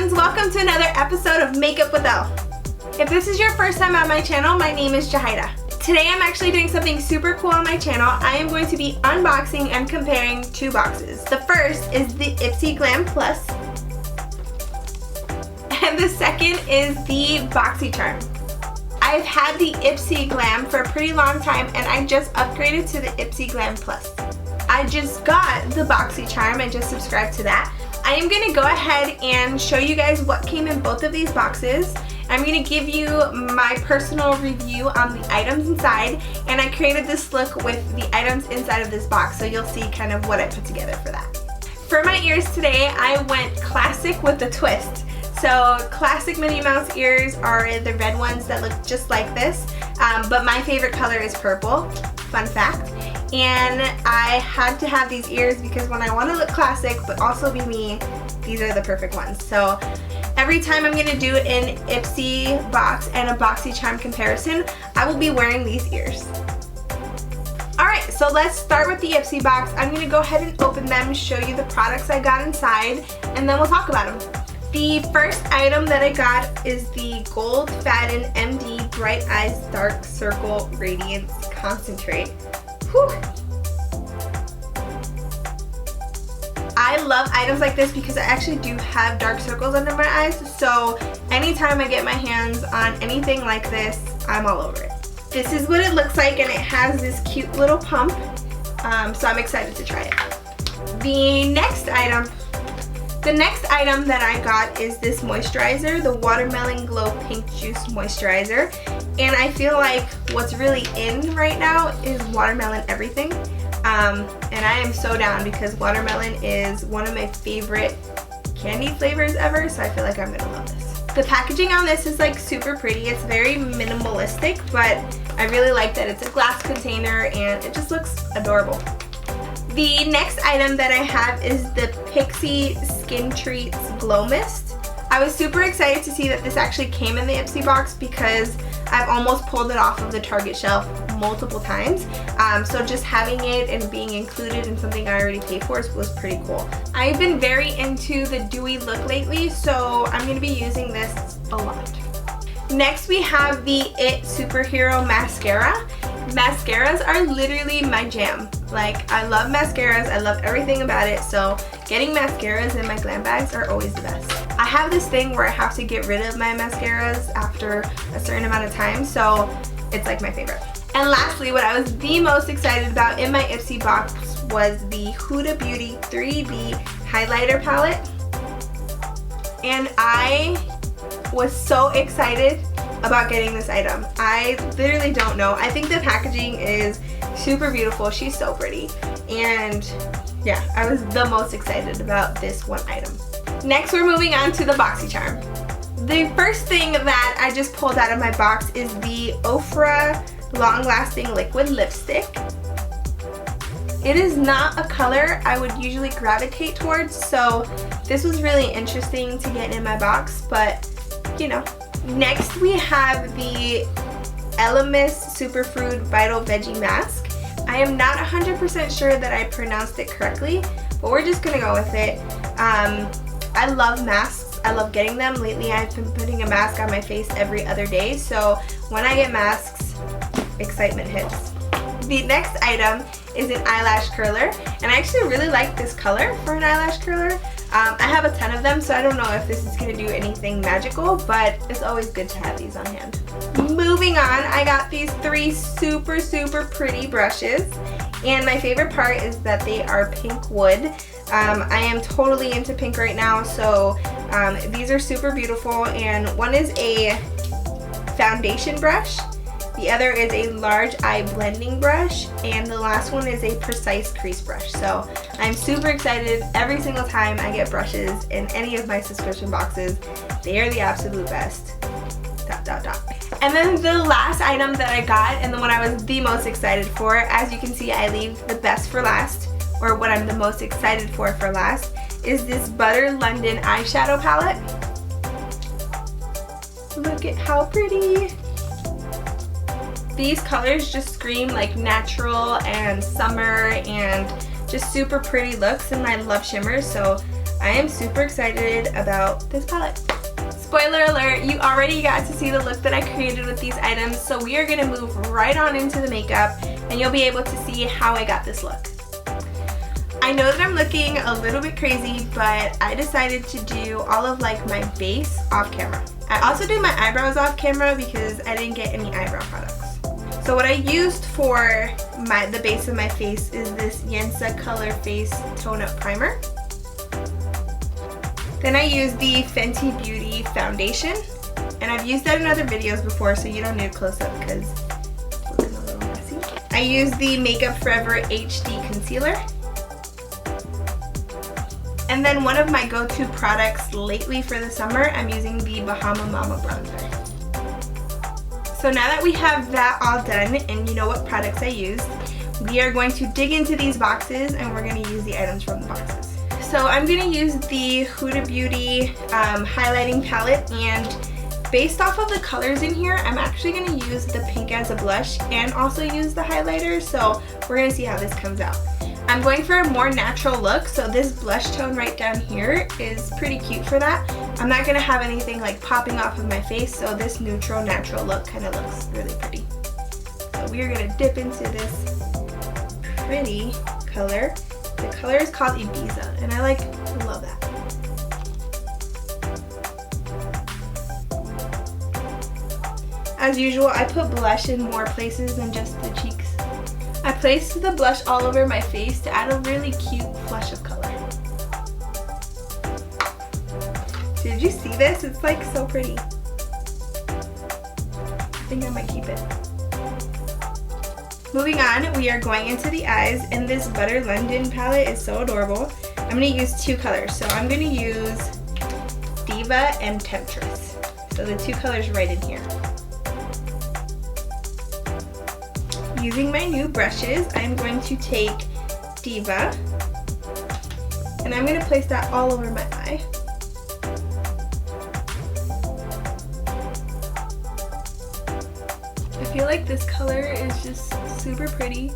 friends, welcome to another episode of Makeup with Elle. If this is your first time on my channel, my name is Llajaira. Today I'm actually doing something super cool on my channel. I am going to be unboxing and comparing two boxes. The first is the Ipsy Glam Plus, and the second is the Boxy Charm. I've had the Ipsy Glam for a pretty long time and I just upgraded to the Ipsy Glam Plus. I just got the Boxy Charm and just subscribed to that. I am going to go ahead and show you guys what came in both of these boxes. I'm going to give you my personal review on the items inside, and I created this look with the items inside of this box, so you'll see kind of what I put together for that. For my ears today, I went classic with a twist. So classic Minnie Mouse ears are the red ones that look just like this, but my favorite color is purple, fun fact. And I had to have these ears because when I want to look classic but also be me, these are the perfect ones. So every time I'm going to do an Ipsy box and a Boxy Charm comparison, I will be wearing these ears. Alright, so let's start with the Ipsy box. I'm going to go ahead and open them, show you the products I got inside, and then we'll talk about them. The first item that I got is the Gold Faden MD Bright Eyes Dark Circle Radiance Concentrate. Whew. I love items like this because I actually do have dark circles under my eyes, so anytime I get my hands on anything like this, I'm all over it. This is what it looks like, and it has this cute little pump, so I'm excited to try it. The next item that I got is this moisturizer, the Watermelon Glow Pink Juice Moisturizer. And I feel like what's really in right now is watermelon everything. And I am so down because watermelon is one of my favorite candy flavors ever, so I feel like I'm gonna love this. The packaging on this is like super pretty. It's very minimalistic, but I really like that it's a glass container and it just looks adorable. The next item that I have is the Pixi Skin Treats Glow Mist. I was super excited to see that this actually came in the Ipsy box because I've almost pulled it off of the Target shelf multiple times. So just having it and being included in something I already paid for was pretty cool. I've been very into the dewy look lately, so I'm going to be using this a lot. Next we have the It Superhero Mascara. Mascaras are literally my jam. Like, I love mascaras, I love everything about it, so getting mascaras in my glam bags are always the best. I have this thing where I have to get rid of my mascaras after a certain amount of time, so it's like my favorite. And lastly, what I was the most excited about in my Ipsy box was the Huda Beauty 3D Highlighter Palette. And I was so excited about getting this item. I literally don't know. I think the packaging is super beautiful. She's so pretty. And yeah, I was the most excited about this one item. Next, we're moving on to the Boxy Charm. The first thing that I just pulled out of my box is the Ofra Long Lasting Liquid Lipstick. It is not a color I would usually gravitate towards, so this was really interesting to get in my box, but you know. Next we have the Elemis Superfood Vital Veggie Mask. I am not 100% sure that I pronounced it correctly, but we're just gonna go with it. I love masks. I love getting them. Lately I've been putting a mask on my face every other day, so when I get masks, excitement hits. The next item is an eyelash curler, and I actually really like this color for an eyelash curler. I have a ton of them, so I don't know if this is going to do anything magical, but it's always good to have these on hand. Moving on, I got these three super pretty brushes, and my favorite part is that they are pink wood. I am totally into pink right now, so these are super beautiful, and one is a foundation brush, the other is a large eye blending brush, and the last one is a precise crease brush. So I'm super excited every single time I get brushes in any of my subscription boxes. They are the absolute best. ... And then the last item that I got, and the one I was the most excited for, as you can see I leave the best for last, or what I'm the most excited for last, is this Butter London eyeshadow palette. Look at how pretty. These colors just scream like natural and summer and just super pretty looks, and I love shimmers, so I am super excited about this palette. Spoiler alert, you already got to see the look that I created with these items, so we are going to move right on into the makeup and you'll be able to see how I got this look. I know that I'm looking a little bit crazy, but I decided to do all of like my base off camera. I also did my eyebrows off camera because I didn't get any eyebrow products. So what I used for the base of my face is this Yensa Color Face Tone Up Primer. Then I used the Fenty Beauty foundation, and I've used that in other videos before, so you don't need a close-up because it's looking a little messy. I used the Makeup Forever HD concealer. And then one of my go-to products lately for the summer, I'm using the Bahama Mama bronzer. So now that we have that all done and you know what products I used, we are going to dig into these boxes and we're going to use the items from the boxes. So I'm going to use the Huda Beauty highlighting palette, and based off of the colors in here, I'm actually going to use the pink as a blush and also use the highlighter, so we're going to see how this comes out. I'm going for a more natural look, so this blush tone right down here is pretty cute for that. I'm not going to have anything like popping off of my face, so this neutral natural look kind of looks really pretty. So we are going to dip into this pretty color. The color is called Ibiza, and I love that. As usual, I put blush in more places than just the cheeks. I placed the blush all over my face to add a really cute flush of color. Did you see this? It's like so pretty. I think I might keep it. Moving on, we are going into the eyes, and this Butter London palette is so adorable. I'm going to use two colors. So I'm going to use Diva and Temptress. So the two colors right in here. Using my new brushes, I'm going to take Diva, and I'm going to place that all over my eye. I feel like this color is just super pretty.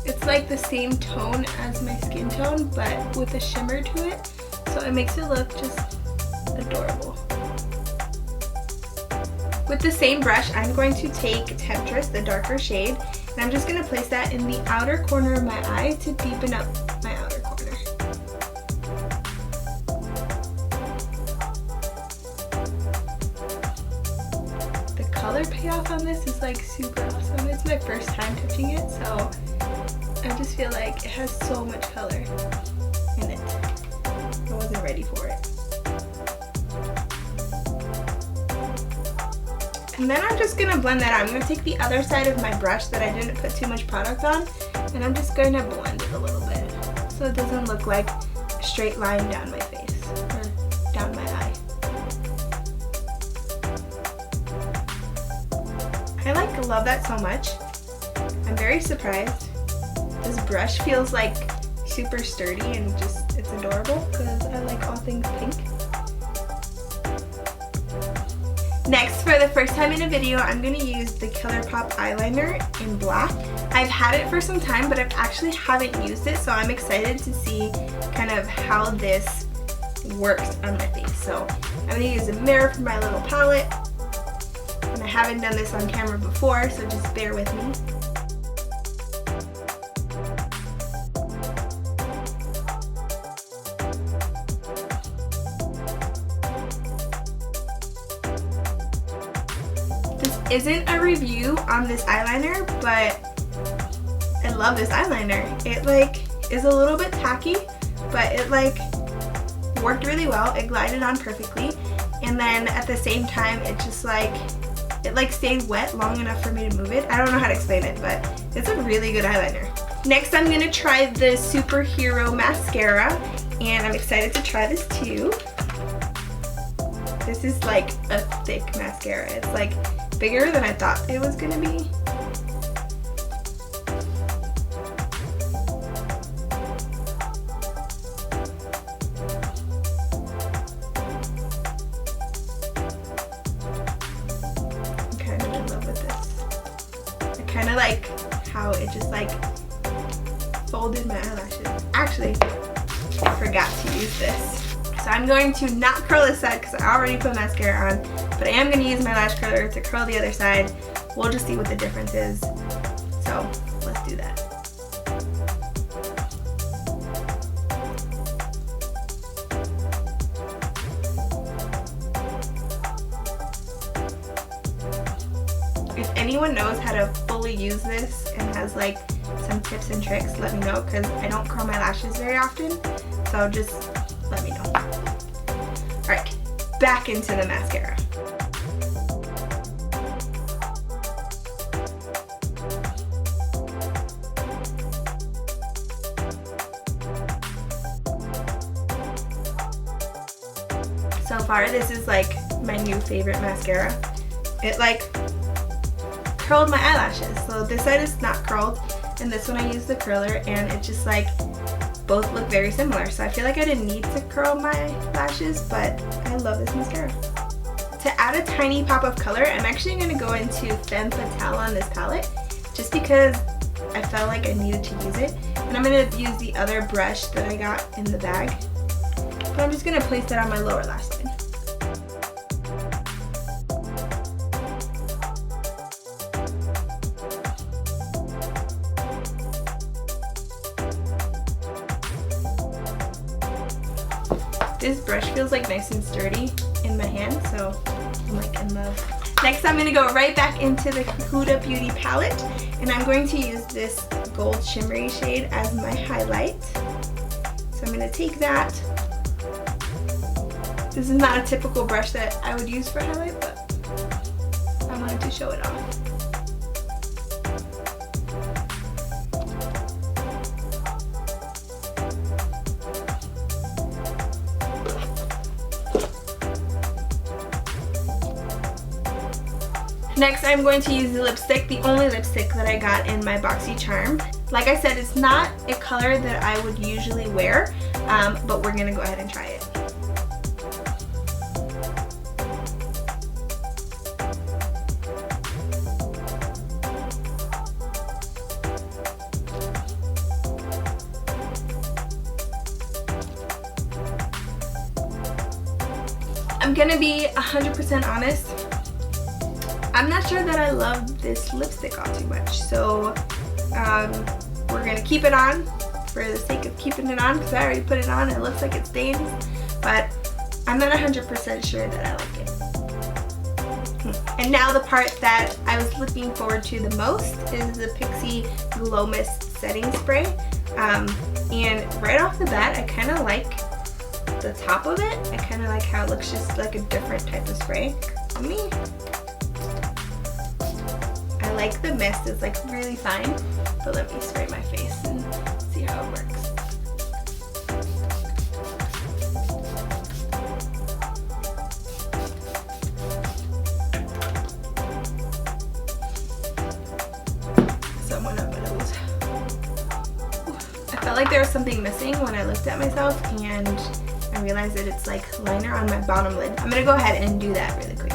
It's like the same tone as my skin tone, but with a shimmer to it, so it makes it look just adorable. With the same brush, I'm going to take Temptress, the darker shade, and I'm just going to place that in the outer corner of my eye to deepen up my outer corner. The color payoff on this is like super awesome. It's my first time touching it, so I just feel like it has so much color in it. I wasn't ready for it. And then I'm just going to blend that out. I'm going to take the other side of my brush that I didn't put too much product on, and I'm just going to blend it a little bit so it doesn't look like a straight line down my face or down my eye. I love that so much. I'm very surprised. This brush feels like super sturdy and just, it's adorable because I like all things pink. Next, for the first time in a video, I'm going to use the ColourPop eyeliner in black. I've had it for some time, but I actually haven't used it, so I'm excited to see kind of how this works on my face. So I'm going to use a mirror for my little palette, and I haven't done this on camera before, so just bear with me. Isn't a review on this eyeliner, but I love this eyeliner. It like is a little bit tacky, but it like worked really well. It glided on perfectly, and then at the same time it just like stayed wet long enough for me to move it. I don't know how to explain it, but it's a really good eyeliner. Next, I'm gonna try the Superhero mascara, and I'm excited to try this too. This is like a thick mascara. It's like bigger than I thought it was gonna be. I'm kind of in love with this. I kind of like how it just like folded my eyelashes. Actually, I forgot to use this. So I'm going to not curl this side because I already put mascara on, but I am going to use my lash curler to curl the other side. We'll just see what the difference is. So let's do that. If anyone knows how to fully use this and has like some tips and tricks, let me know, because I don't curl my lashes very often, so just let me know. Alright, back into the mascara. So far, this is like my new favorite mascara. It like curled my eyelashes. So this side is not curled, and this one I use the curler, and it just like both look very similar. So I feel like I didn't need to curl my lashes, but I love this mascara. To add a tiny pop of color, I'm actually going to go into Femme Fatale on this palette, just because I felt like I needed to use it. And I'm going to use the other brush that I got in the bag. But I'm just going to place that on my lower lash line. This brush feels like nice and sturdy in my hand, so I'm like in love. Next, I'm going to go right back into the Huda Beauty palette, and I'm going to use this gold shimmery shade as my highlight. So I'm going to take that. This is not a typical brush that I would use for highlight, but I wanted to show it off. Next, I'm going to use the lipstick, the only lipstick that I got in my Boxy Charm. Like I said, it's not a color that I would usually wear, but we're gonna go ahead and try it. I'm gonna be 100% honest. I'm not sure that I love this lipstick all too much, so we're gonna keep it on for the sake of keeping it on, because I already put it on. It looks like it stains, but I'm not 100% sure that I like it. And now the part that I was looking forward to the most is the Pixi Glow Mist Setting Spray. And right off the bat, I kind of like the top of it. I kind of like how it looks just like a different type of spray. I like the mist, it's like really fine, but let me spray my face and see how it works. Someone up my nose. I felt like there was something missing when I looked at myself, and I realized that it's like liner on my bottom lid. I'm gonna go ahead and do that really quickly.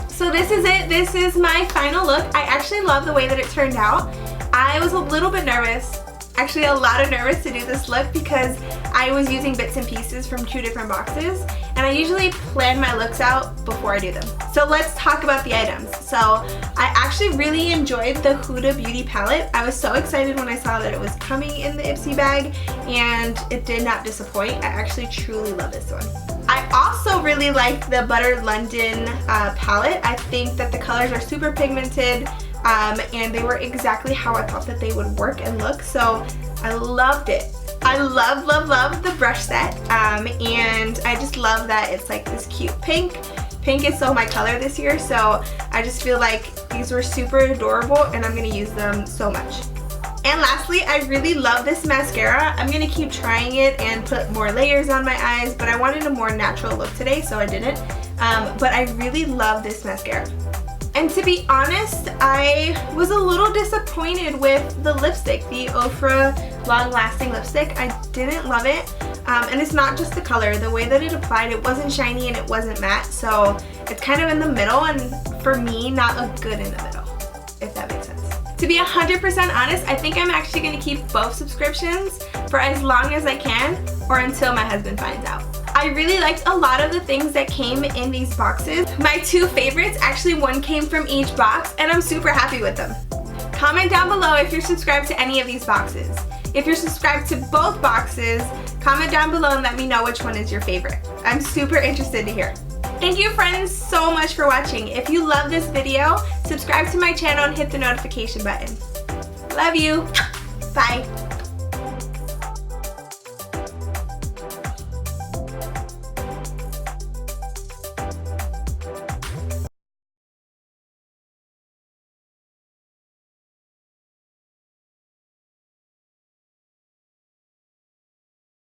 So this is it. This is my final look. I actually love the way that it turned out. I was a little bit nervous, actually a lot of nervous to do this look, because I was using bits and pieces from 2 different boxes, and I usually plan my looks out before I do them. So let's talk about the items. So I actually really enjoyed the Huda Beauty palette. I was so excited when I saw that it was coming in the Ipsy bag, and it did not disappoint. I actually truly love this one. I also really like the Butter London palette. I think that the colors are super pigmented, and they were exactly how I thought that they would work and look, so I loved it. I love, love, love the brush set, and I just love that it's like this cute pink. Pink is so my color this year, so I just feel like these were super adorable, and I'm going to use them so much. And lastly, I really love this mascara. I'm going to keep trying it and put more layers on my eyes, but I wanted a more natural look today, so I didn't. But I really love this mascara. And to be honest, I was a little disappointed with the lipstick, the Ofra Long Lasting Lipstick. I didn't love it. And it's not just the color. The way that it applied, it wasn't shiny and it wasn't matte. So it's kind of in the middle, and for me, not a good in the middle, if that makes sense. To be 100% honest, I think I'm actually going to keep both subscriptions for as long as I can, or until my husband finds out. I really liked a lot of the things that came in these boxes. My two favorites, actually one came from each box, and I'm super happy with them. Comment down below if you're subscribed to any of these boxes. If you're subscribed to both boxes, comment down below and let me know which one is your favorite. I'm super interested to hear. Thank you friends so much for watching. If you love this video, subscribe to my channel and hit the notification button. Love you. Bye.